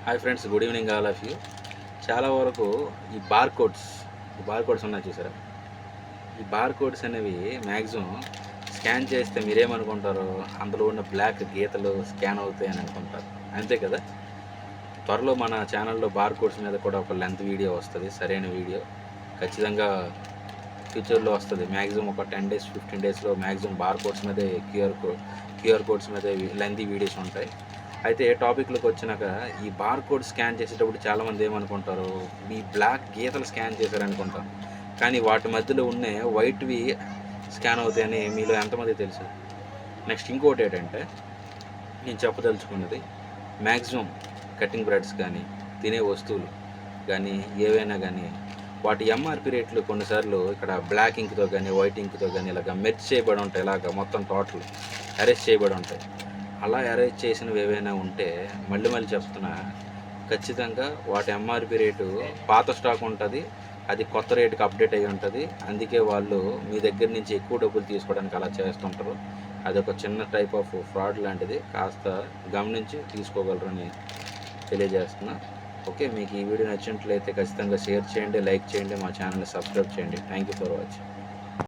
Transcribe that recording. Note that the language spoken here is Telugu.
Hi friends, good evening all of you. చాలా వరకు ఈ బార్ కోడ్స్ ఉన్నాయి చూసారా? ఈ బార్ కోడ్స్ అనేవి మ్యాక్సిమం స్కాన్ చేస్తే మీరేమనుకుంటారు? అందులో ఉన్న బ్లాక్ గీతలు స్కాన్ అవుతాయని అనుకుంటారు, అంతే కదా? త్వరలో మన ఛానల్లో బార్ కోడ్స్ మీద కూడా ఒక లెంత్ వీడియో వస్తుంది, సరైన వీడియో ఖచ్చితంగా ఫ్యూచర్లో వస్తుంది. మ్యాక్సిమం ఒక 10 days 15 daysలో మ్యాక్సిమం బార్ కోడ్స్ మీదే క్యూఆర్ కోడ్స్ మీద లెంతీ వీడియోస్ ఉంటాయి. అయితే టాపిక్లోకి వచ్చినాక, ఈ బార్ కోడ్ స్కాన్ చేసేటప్పుడు చాలామంది ఏమనుకుంటారు, మీ బ్లాక్ గీతలు స్కాన్ చేశారనుకుంటారు. కానీ వాటి మధ్యలో ఉన్న వైట్వి స్కాన్ అవుతాయని మీలో ఎంతమంది తెలుసు? నెక్స్ట్ ఇంకోటి ఏంటంటే, నేను చెప్పదలుచుకున్నది, మ్యాక్సిమం కటింగ్ బ్రెడ్స్ కానీ తినే వస్తువులు కానీ ఏవైనా కానీ వాటి ఎంఆర్పి రేట్లు కొన్నిసార్లు ఇక్కడ బ్లాక్ ఇంక్తో కానీ వైట్ ఇంక్తో కానీ ఇలాగ మెర్జ్ చేయబడి ఉంటాయి. ఇలాగ మొత్తం టోటల్ అరేంజ్ చేయబడి ఉంటాయి. అలా అరేంజ్ చేసినవి ఏవైనా ఉంటే మళ్ళీ చెప్తున్నా, ఖచ్చితంగా వాటి ఎంఆర్పి రేటు పాత స్టాక్ ఉంటుంది, అది కొత్త రేటుకి అప్డేట్ అయ్యి ఉంటుంది. అందుకే వాళ్ళు మీ దగ్గర నుంచి ఎక్కువ డబ్బులు తీసుకోవడానికి అలా చేస్తుంటారు. అదొక చిన్న టైప్ ఆఫ్ ఫ్రాడ్ లాంటిది, కాస్త గమనించి తీసుకోగలరని తెలియజేస్తున్నా. ఓకే, మీకు ఈ వీడియో నచ్చినట్లయితే ఖచ్చితంగా షేర్ చేయండి, లైక్ చేయండి, మా ఛానల్ని సబ్స్క్రైబ్ చేయండి. Thank you for watching.